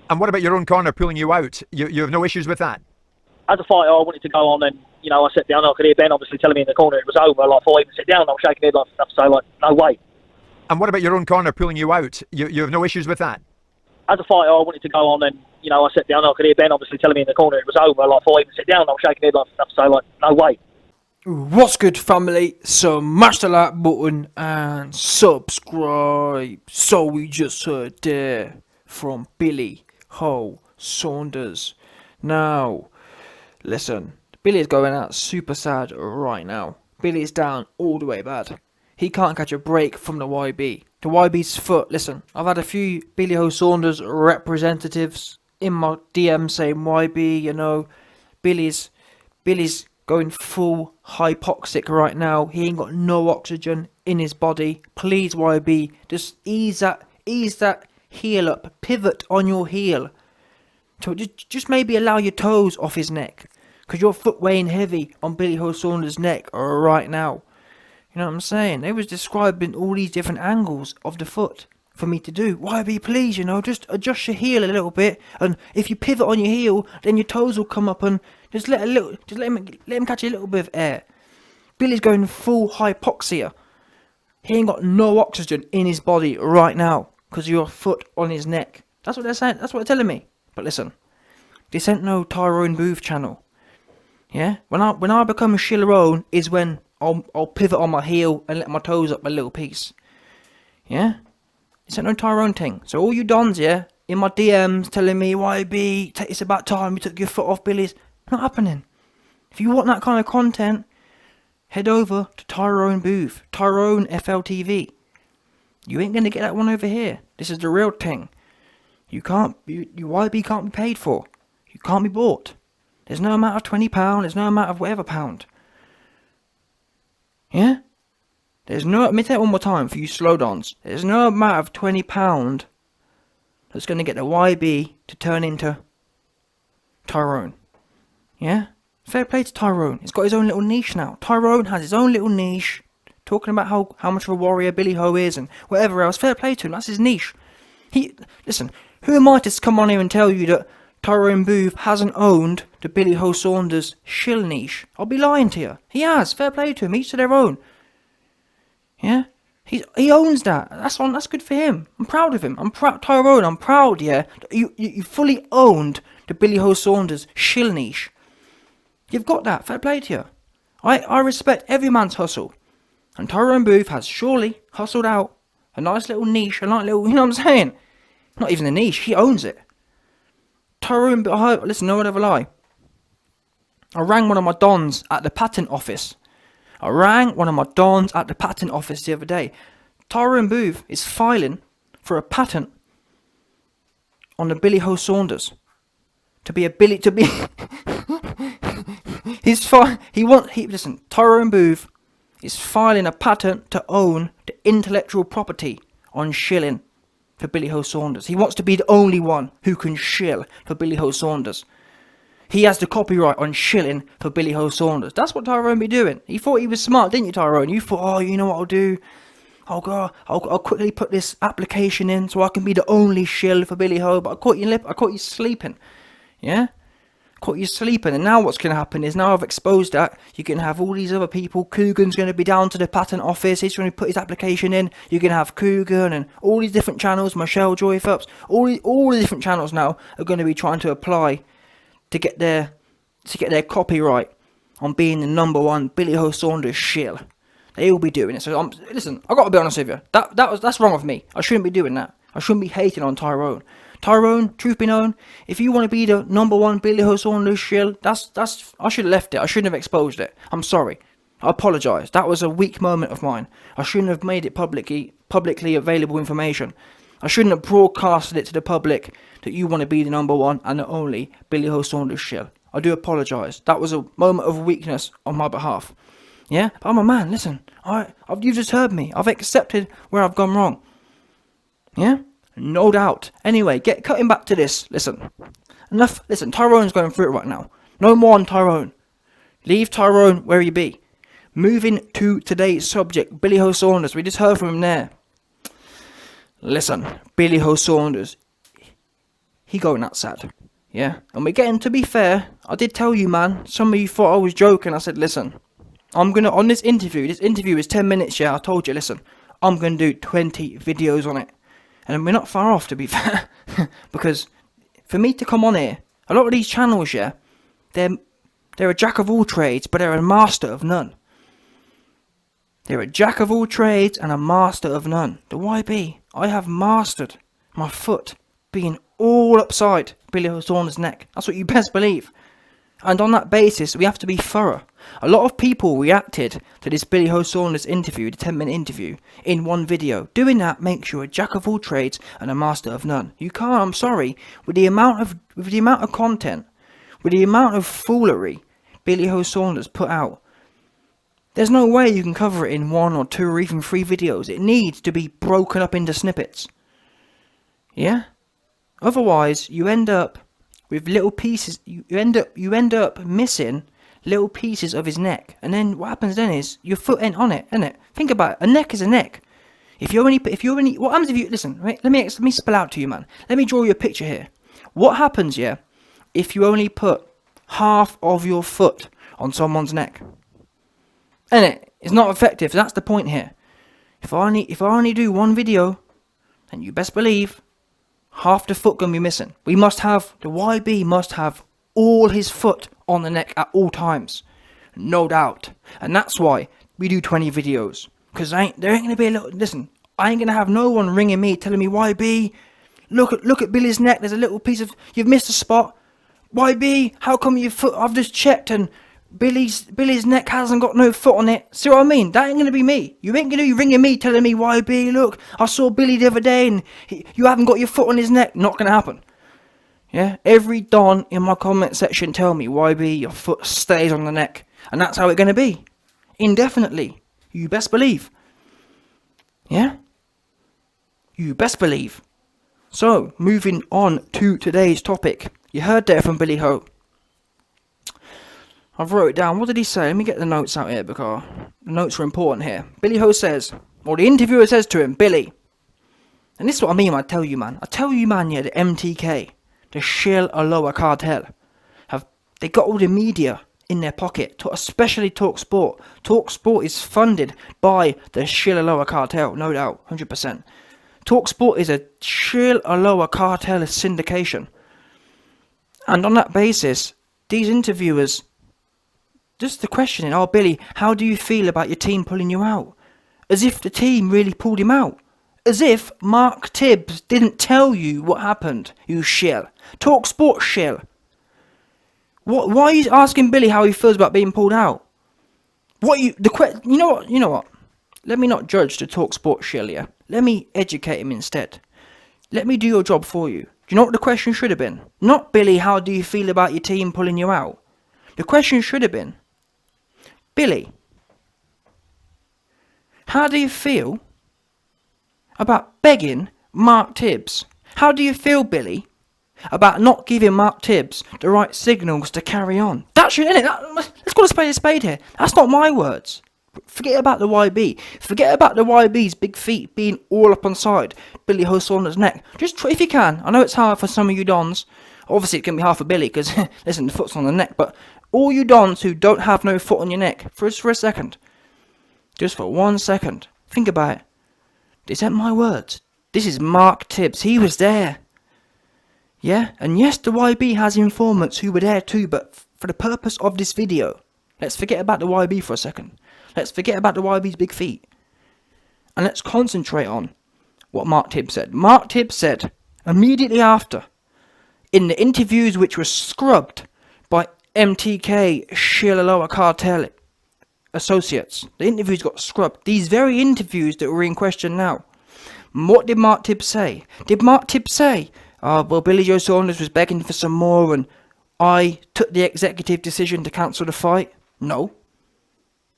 And what about your own corner pulling you out? You have no issues with that? As a fighter, I wanted to go on, and I sat down. I could hear Ben obviously telling me in the corner it was over. Like, before I even sit down, I was shaking my head like stuff. So, like, no way. And what about your own corner pulling you out? You have no issues with that? As a fighter, I wanted to go on, and I sat down. I could hear Ben obviously telling me in the corner it was over. Like, before I even sit down, I was shaking my head like stuff. So, like, no way. What's good, family? Smash the like button and subscribe. So we just heard there from Billy Ho Saunders. Now, listen, Billy is going out super sad right now. Billy is down all the way bad. He can't catch a break from the YB. The YB's foot, listen, I've had a few Billy Ho Saunders representatives in my DM saying YB, Billy's going full hypoxic right now. He ain't got no oxygen in his body. Please, YB, just ease that heel up. Pivot on your heel. So just maybe allow your toes off his neck, because your foot weighing heavy on Billy Ho Saunders' neck right now. You know what I'm saying? They was describing all these different angles of the foot for me to do. YB, please, just adjust your heel a little bit, and if you pivot on your heel, then your toes will come up, and just let him catch a little bit of air. Billy's going full hypoxia. He ain't got no oxygen in his body right now because of your foot on his neck. That's what they're saying. That's what they're telling me. But listen, this ain't no Tyrone Booth channel. Yeah, when I become a Shillerone is when I'll pivot on my heel and let my toes up a little piece. Yeah, this ain't no Tyrone thing. So all you dons, yeah, in my DMs telling me, YB, it's about time you took your foot off Billy's. Not happening. If you want that kind of content, head over to Tyrone Booth, Tyrone FLTV. You ain't gonna get that one over here. This is the real thing. You YB can't be paid for. You can't be bought. There's no amount of £20. There's no amount of whatever pound. Yeah? Let me tell it one more time for you slow dons. There's no amount of £20 that's gonna get the YB to turn into Tyrone. Yeah? Fair play to Tyrone. He's got his own little niche now. Tyrone has his own little niche. Talking about how much of a warrior Billy Ho is and whatever else. Fair play to him. That's his niche. Listen, who am I to come on here and tell you that Tyrone Booth hasn't owned the Billy Ho Saunders shill niche? I'll be lying to you. He has. Fair play to him. Each to their own. Yeah? He owns that. That's good for him. I'm proud of him. I'm proud, Tyrone. I'm proud, yeah. You fully owned the Billy Ho Saunders shill niche. You've got that. Fair play to you. I respect every man's hustle. And Tyrone Booth has surely hustled out a nice little niche, a nice little, you know what I'm saying? Not even a niche, he owns it. Tyrone, listen, no one ever lie. I rang one of my dons at the patent office. the other day. Tyrone Booth is filing for a patent on the Billy Ho Saunders. Listen, Tyrone Booth is filing a patent to own the intellectual property on shilling for Billy Ho Saunders. He wants to be the only one who can shill for Billy Ho Saunders. He has the copyright on shilling for Billy Ho Saunders. That's what Tyrone be doing. He thought he was smart, didn't you, Tyrone? You thought, oh, you know what I'll do? I'll quickly put this application in so I can be the only shill for Billy Ho. But I caught you sleeping. Yeah? Caught you sleeping, and now what's going to happen is, now I've exposed that, you're going to have all these other people. Coogan's going to be down to the patent office, he's going to put his application in. You're going to have Coogan and all these different channels, Michelle Joy Phelps, all the different channels now are going to be trying to apply to get their copyright on being the number one Billy Ho Saunders shill. They will be doing it. So listen, I've got to be honest with you, that's wrong of me. I shouldn't be doing that. I shouldn't be hating on Tyrone. Tyrone, truth be known, if you want to be the number one Billy Ho Saunders shill, that's I should have left it. I shouldn't have exposed it. I'm sorry. I apologise. That was a weak moment of mine. I shouldn't have made it publicly available information. I shouldn't have broadcasted it to the public that you want to be the number one and the only Billy Ho Saunders shill. I do apologise. That was a moment of weakness on my behalf. Yeah? But I'm a man, listen. You've just heard me. I've accepted where I've gone wrong. Yeah? No doubt. Anyway, cutting back to this. Listen. Enough. Listen, Tyrone's going through it right now. No more on Tyrone. Leave Tyrone where he be. Moving to today's subject, Billy Ho Saunders. We just heard from him there. Listen, Billy Ho Saunders. he going that sad. Yeah, and we're getting, to be fair, I did tell you, man, some of you thought I was joking. I said, listen, I'm going to, on this interview is 10 minutes, yeah, I told you, listen, I'm going to do 20 videos on it. And we're not far off, to be fair, because for me to come on here, a lot of these channels, yeah, they're a jack of all trades, but they're a master of none. They're a jack of all trades and a master of none. The YB, I have mastered my foot being all upside Billy Saunders' neck. That's what you best believe. And on that basis, we have to be thorough. A lot of people reacted to this Billy Saunders interview, the 10-minute interview, in one video. Doing that makes you a jack of all trades and a master of none. You can't, I'm sorry, with the amount of content, with the amount of foolery Billy Saunders put out, there's no way you can cover it in 1 or 2 or even 3 videos. It needs to be broken up into snippets. Yeah? Otherwise, you end up with little pieces. You end up missing little pieces of his neck, and then what happens then is your foot ain't on it, isn't it? Think about it. A neck is a neck. What happens if you listen? Right, let me spell out to you, man. Let me draw you a picture here. What happens, yeah, if you only put half of your foot on someone's neck? Innit? It's not effective. That's the point here. If I only do one video, then you best believe half the foot gonna be missing. The YB must have all his foot on the neck at all times, no doubt. And that's why we do 20 videos, because there ain't gonna be listen, I ain't gonna have no one ringing me telling me, YB, look at Billy's neck, there's a little piece of, you've missed a spot. YB, how come your foot, I've just checked and Billy's neck hasn't got no foot on it. See what I mean? That ain't gonna be me. You ain't gonna be ringing me telling me, YB, look, I saw Billy the other day and you haven't got your foot on his neck. Not gonna happen. Yeah? Every don in my comment section tell me, YB, your foot stays on the neck. And that's how it's gonna be. Indefinitely. You best believe. Yeah? You best believe. So, moving on to today's topic. You heard that from Billy Ho. I've wrote it down. What did he say? Let me get the notes out here because the notes are important here. Billy Ho says, or the interviewer says to him, Billy, and this is what I mean when I tell you, man, yeah, the MTK, the shill Aloha cartel, they got all the media in their pocket, especially Talk Sport. Talk Sport is funded by the shill Aloha cartel, no doubt, 100%. Talk Sport is a shill Aloha cartel syndication. And on that basis, these interviewers, just the questioning, oh Billy, how do you feel about your team pulling you out? As if the team really pulled him out. As if Mark Tibbs didn't tell you what happened, you shill. Talk Sport shill. Why are you asking Billy how he feels about being pulled out? You know what? Let me not judge the Talk Sport shill, yeah? Let me educate him instead. Let me do your job for you. Do you know what the question should have been? Not, Billy, how do you feel about your team pulling you out? The question should have been, Billy, how do you feel about begging Mark Tibbs? How do you feel, Billy, about not giving Mark Tibbs the right signals to carry on? That should, innit? Let's call a spade here. That's not my words. Forget about the YB. Forget about the YB's big feet being all up on side Billy Saunders' neck. Just try if you can. I know it's hard for some of you dons. Obviously, it can be hard for Billy because, listen, the foot's on the neck. But all you dons who don't have no foot on your neck, for a second, just for 1 second, think about it. These aren't my words. This is Mark Tibbs. He was there. Yeah? And yes, the YB has informants who were there too, but for the purpose of this video, let's forget about the YB for a second. Let's forget about the YB's big feet. And let's concentrate on what Mark Tibbs said. Mark Tibbs said, immediately after, in the interviews which were scrubbed by MTK Shill Aloha Cartel associates, the interviews got scrubbed. These very interviews that were in question now. What did Mark Tibbs say? Did Mark Tibbs say, well, Billy Joe Saunders was begging for some more and I took the executive decision to cancel the fight? No.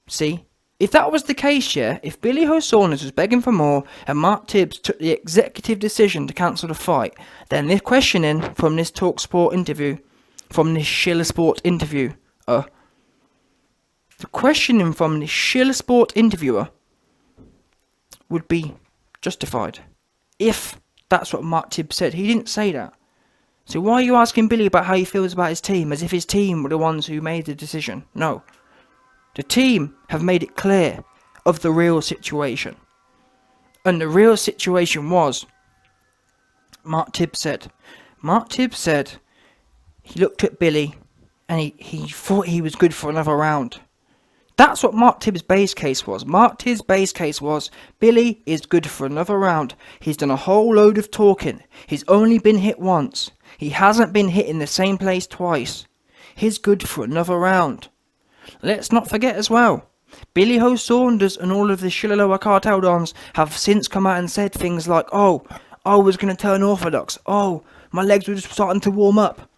See? If that was the case, yeah, if Billy Saunders was begging for more and Mark Tibbs took the executive decision to cancel the fight, then this questioning from this Talk Sport interview, from this Shiller Sport interview, the questioning from the Shiller Sport interviewer would be justified. If that's what Mark Tibbs said. He didn't say that. So why are you asking Billy about how he feels about his team, as if his team were the ones who made the decision? No. The team have made it clear of the real situation. And the real situation was, Mark Tibbs said, he looked at Billy and he thought he was good for another round. That's what Mark Tibbs' base case was. Mark Tibbs' base case was, Billy is good for another round. He's done a whole load of talking. He's only been hit once. He hasn't been hit in the same place twice. He's good for another round. Let's not forget as well, Billy Ho Saunders and all of the Shillaloa cartel dons have since come out and said things like, oh, I was going to turn orthodox. Oh, my legs were just starting to warm up.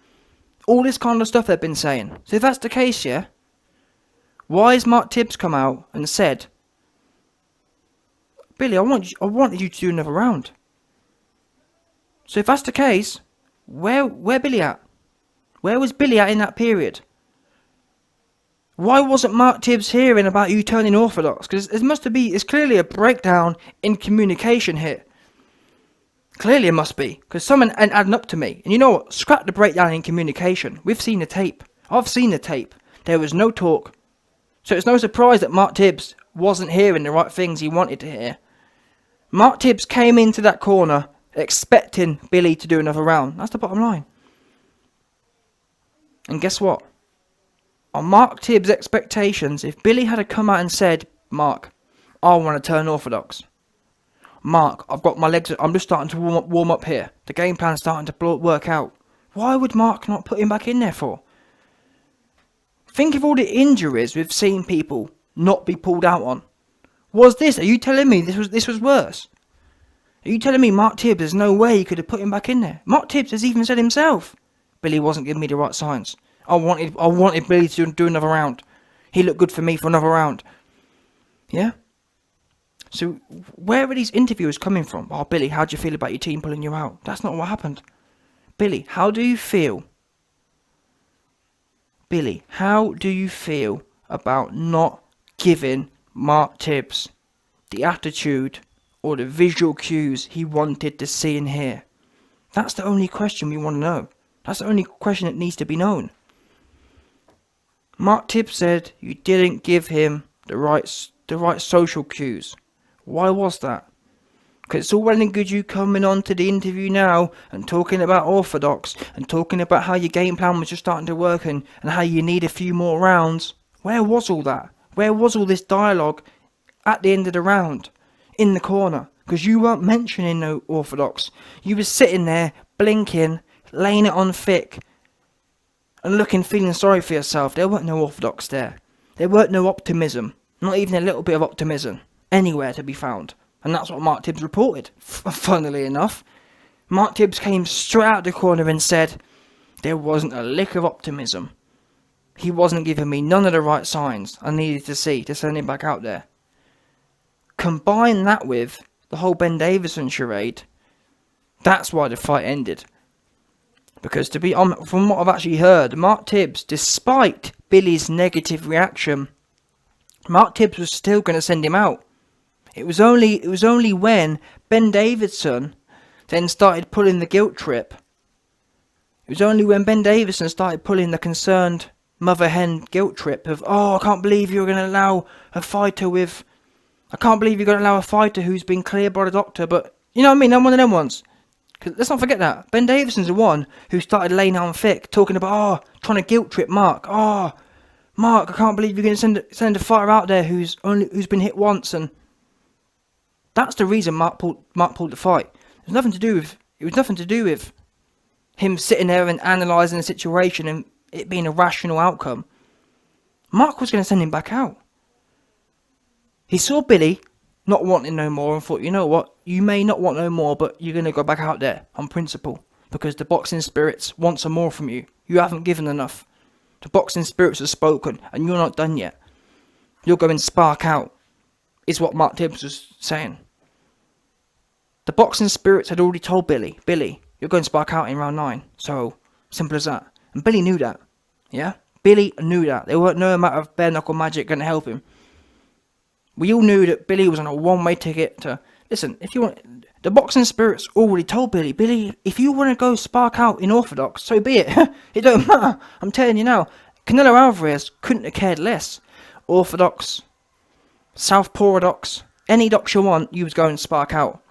All this kind of stuff they've been saying. So if that's the case, yeah, why has Mark Tibbs come out and said, Billy, I wanted you to do another round. So if that's the case, where Billy at? Where was Billy at in that period? Why wasn't Mark Tibbs hearing about you turning orthodox? Because it's clearly a breakdown in communication here. Clearly it must be, because someone adding up to me. And you know what? Scrap the breakdown in communication. We've seen the tape. I've seen the tape. There was no talk. So it's no surprise that Mark Tibbs wasn't hearing the right things he wanted to hear. Mark Tibbs came into that corner expecting Billy to do another round. That's the bottom line. And guess what? On Mark Tibbs' expectations, if Billy had come out and said, Mark, I want to turn orthodox. Mark, I've got my legs, I'm just starting to warm up here. The game plan's starting to work out. Why would Mark not put him back in there for? Think of all the injuries we've seen people not be pulled out on. Are you telling me this was worse? Are you telling me Mark Tibbs, there's no way he could have put him back in there? Mark Tibbs has even said himself, Billy wasn't giving me the right signs. I wanted Billy to do another round. He looked good for me for another round. Yeah? So where are these interviewers coming from? Oh, Billy, how do you feel about your team pulling you out? That's not what happened. Billy, how do you feel? Billy, how do you feel about not giving Mark Tibbs the attitude or the visual cues he wanted to see and hear? That's the only question we want to know. That's the only question that needs to be known. Mark Tibbs said you didn't give him the right social cues. Why was that? Because it's all well and good you coming on to the interview now and talking about orthodox and talking about how your game plan was just starting to work and how you need a few more rounds. Where was all that? Where was all this dialogue at the end of the round? In the corner. Because you weren't mentioning no orthodox. You were sitting there, blinking, laying it on thick and feeling sorry for yourself. There weren't no orthodox there. There weren't no optimism. Not even a little bit of optimism anywhere to be found. And that's what Mark Tibbs reported, funnily enough. Mark Tibbs came straight out the corner and said, there wasn't a lick of optimism. He wasn't giving me none of the right signs I needed to see to send him back out there. Combine that with the whole Ben Davison charade, that's why the fight ended. Because from what I've actually heard, Mark Tibbs, despite Billy's negative reaction, Mark Tibbs was still going to send him out. It was only when Ben Davison then started pulling the guilt trip. It was only when Ben Davison started pulling the concerned mother hen guilt trip of, I can't believe you're going to allow a fighter who's been cleared by the doctor, but you know what I mean, I'm one of them ones. Let's not forget that. Ben Davison's the one who started laying on thick, talking about, trying to guilt trip Mark. Mark, I can't believe you're going to send a fighter out there who's been hit once, and that's the reason Mark pulled the fight. It was nothing to do with him sitting there and analysing the situation and it being a rational outcome. Mark was going to send him back out. He saw Billy not wanting no more and thought, you know what, you may not want no more, but you're going to go back out there on principle because the boxing spirits want some more from you. You haven't given enough. The boxing spirits have spoken and you're not done yet. You'll go and spark out, is what Mark Tibbs was saying. The boxing spirits had already told Billy, you're going to spark out in round 9. So, simple as that. And Billy knew that. Yeah? Billy knew that. There weren't no amount of bare knuckle magic going to help him. We all knew that Billy was on a one-way ticket to... Listen, if you want... The boxing spirits already told Billy, if you want to go spark out in Orthodox, so be it. It don't matter. I'm telling you now. Canelo Alvarez couldn't have cared less. Orthodox, Southpaw-odox, any dox you want, you was going spark out.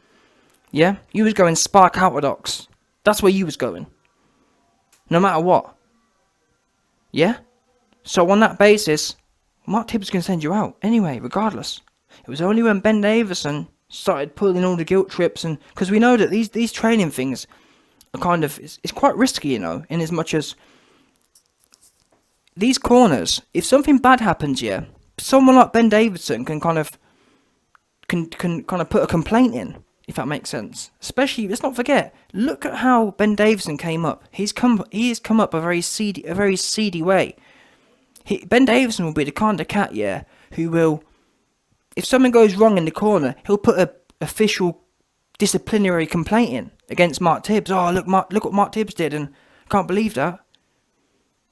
Yeah? You was going spark out-odox. That's where you was going. No matter what. Yeah? So on that basis, Mark Tibbs can send you out anyway, regardless. It was only when Ben Davison started pulling all the guilt trips, and because we know that these training things are kind of, it's quite risky, you know, in as much as these corners, if something bad happens, yeah, someone like Ben Davison can kind of put a complaint in, if that makes sense. Especially, let's not forget, look at how Ben Davison came up. He has come up a very seedy way. Ben Davison will be the kind of cat, yeah, who will, if something goes wrong in the corner, he'll put a official disciplinary complaint in against Mark Tibbs. Oh, look what Mark Tibbs did, and can't believe that.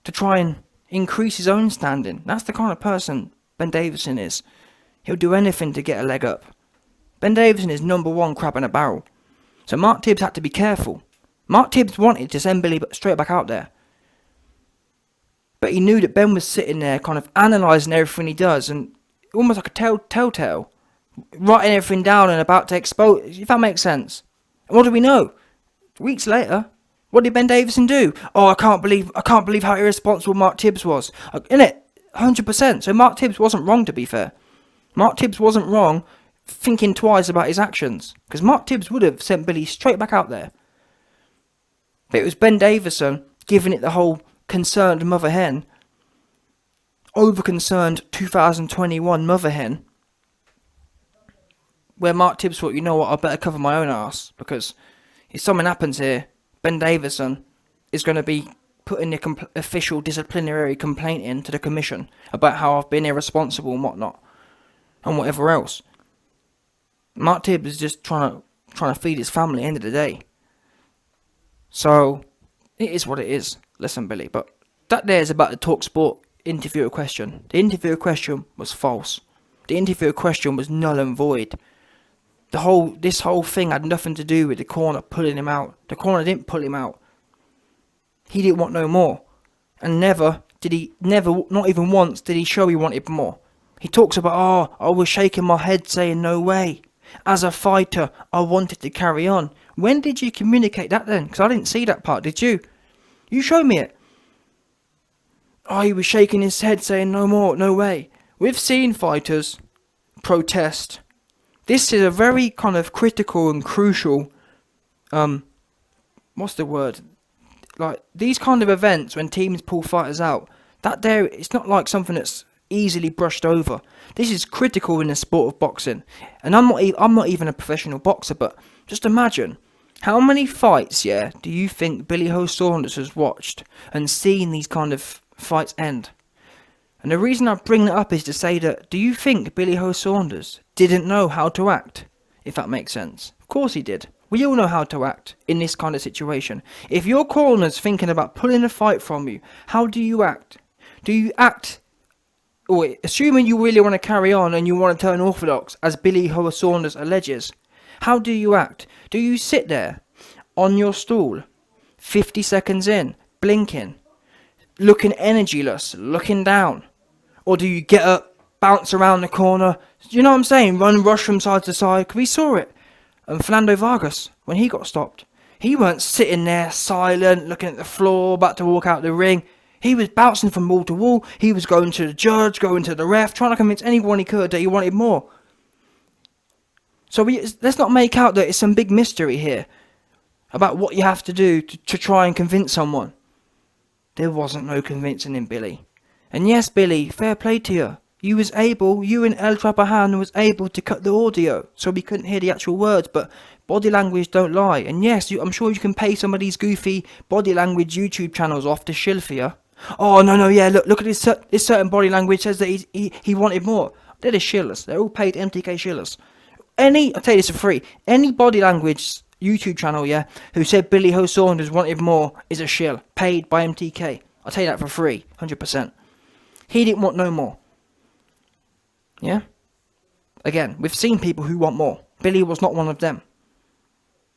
To try and increase his own standing. That's the kind of person Ben Davison is. He'll do anything to get a leg up. Ben Davison is number one crab in a barrel. So Mark Tibbs had to be careful. Mark Tibbs wanted to send Billy straight back out there. But he knew that Ben was sitting there kind of analysing everything he does, and almost like a telltale, writing everything down and about to expose, if that makes sense. And what do we know? Weeks later, what did Ben Davison do? Oh, I can't believe how irresponsible Mark Tibbs was. Innit? 100%. So Mark Tibbs wasn't wrong, to be fair. Mark Tibbs wasn't wrong thinking twice about his actions, because Mark Tibbs would have sent Billy straight back out there. But it was Ben Davison giving it the whole concerned mother hen, over-concerned 2021 mother hen, where Mark Tibbs thought, you know what, I better cover my own ass, because if something happens here, Ben Davison is going to be putting the official disciplinary complaint in to the commission about how I've been irresponsible and whatnot, and whatever else. Mark Tibbs is just trying to feed his family at the end of the day. So, it is what it is. Listen, Billy, but that there is about the TalkSport interviewer question. The interviewer question was false. The interviewer question was null and void. This whole thing had nothing to do with the corner pulling him out. The corner didn't pull him out. He didn't want no more. And not even once did he show he wanted more. He talks about, oh, I was shaking my head saying no way. As a fighter, I wanted to carry on. When did you communicate that then? Because I didn't see that part, did you? You showed me it. Oh, he was shaking his head saying no more, no way. We've seen fighters protest. This is a very kind of critical and crucial, what's the word? Like, these kind of events when teams pull fighters out, it's not like something that's easily brushed over. This is critical in the sport of boxing. And I'm not even a professional boxer, but just imagine, how many fights, yeah, do you think Billy Ho Saunders has watched and seen these kind of fights end? And the reason I bring that up is to say that, do you think Billy Ho Saunders didn't know how to act? If that makes sense. Of course he did. We all know how to act in this kind of situation. If your corner's thinking about pulling a fight from you, how do you act? Do you act, or assuming you really want to carry on and you want to turn orthodox, as Billy Ho Saunders alleges, how do you act? Do you sit there on your stool, 50 seconds in, blinking, looking energyless, looking down? Or do you get up, bounce around the corner, you know what I'm saying, rush from side to side? Because we saw it. And Fernando Vargas, when he got stopped, he weren't sitting there silent, looking at the floor, about to walk out the ring. He was bouncing from wall to wall. He was going to the judge, going to the ref, trying to convince anyone he could that he wanted more. So let's not make out that it's some big mystery here about what you have to do to try and convince someone. There wasn't no convincing him, Billy. And yes, Billy, fair play to you. You and El Trapahan was able to cut the audio so we couldn't hear the actual words, but body language don't lie. And yes, I'm sure you can pay some of these goofy body language YouTube channels off to shill for you. Oh, no, yeah, look at this certain body language says that he wanted more. They're the shillers. They're all paid MTK shillers. I'll tell you this for free, any body language YouTube channel, yeah, who said Billy Ho Saunders wanted more is a shill, paid by MTK. I'll tell you that for free, 100%. He didn't want no more. Yeah? Again, we've seen people who want more. Billy was not one of them.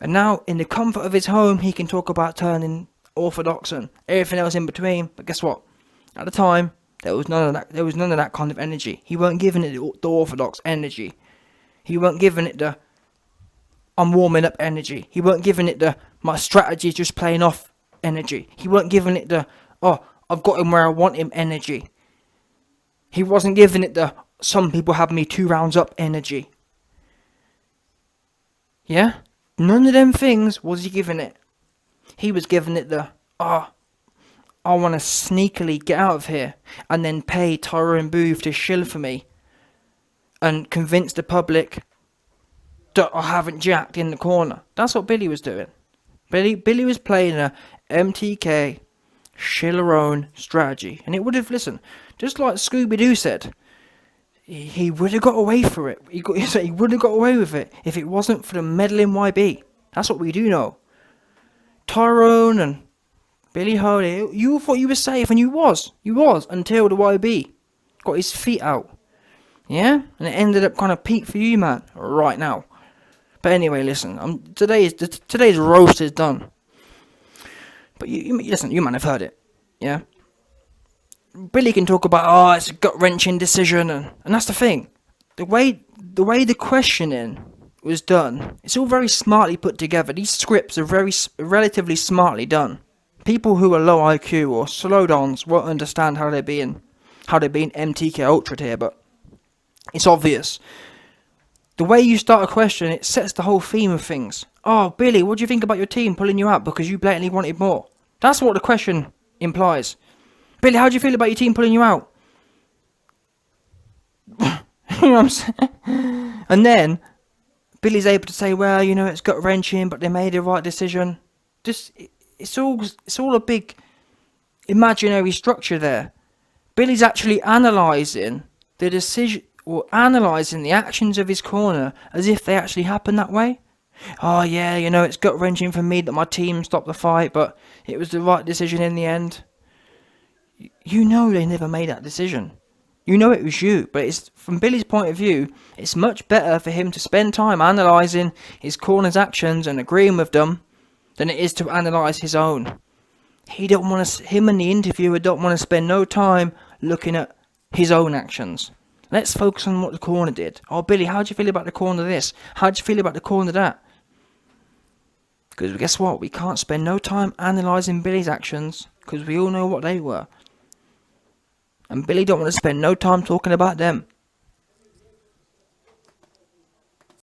And now, in the comfort of his home, he can talk about turning orthodox and everything else in between. But guess what? At the time, there was none of that. There was none of that kind of energy. He weren't giving it the orthodox energy. He weren't giving it the I'm warming up energy. He weren't giving it the my strategy's just playing off energy. He weren't giving it the I've got him where I want him energy. He wasn't giving it the some people have me 2 rounds up energy. Yeah? None of them things was he giving it. He was giving it the, I want to sneakily get out of here and then pay Tyrone Booth to shill for me and convince the public that I haven't jacked in the corner. That's what Billy was doing. Billy was playing a MTK Shillerone strategy. And it would have, listen, just like Scooby-Doo said, he would have got away for it. He would have got away with it if it wasn't for the meddling YB. That's what we do know. Tyrone and Billy Holiday, you thought you were safe, and you was until the YB got his feet out. Yeah? And it ended up kind of peak for you, man, right now. But anyway, listen, today's roast is done. But you listen, you man have heard it. Yeah? Billy can talk about, it's a gut-wrenching decision, and that's the thing. The way the questioning was done, it's all very smartly put together. These scripts are relatively smartly done. People who are low IQ or slow downs won't understand how they're being MTK ultra'd here, but it's obvious. The way you start a question, it sets the whole theme of things. Oh, Billy, what do you think about your team pulling you out because you blatantly wanted more? That's what the question implies. Billy, how do you feel about your team pulling you out? You know what I'm saying? And then Billy's able to say, well, it's gut-wrenching, but they made the right decision. It's all a big imaginary structure there. Billy's actually analysing the decision, or analysing the actions of his corner as if they actually happened that way. Oh yeah, it's gut-wrenching for me that my team stopped the fight, but it was the right decision in the end. They never made that decision. It was you, but it's from Billy's point of view, it's much better for him to spend time analysing his corner's actions and agreeing with them than it is to analyse his own. Him and the interviewer don't want to spend no time looking at his own actions. Let's focus on what the corner did. Oh, Billy, how do you feel about the corner this? How do you feel about the corner that? Because guess what? We can't spend no time analysing Billy's actions because we all know what they were. And Billy don't want to spend no time talking about them.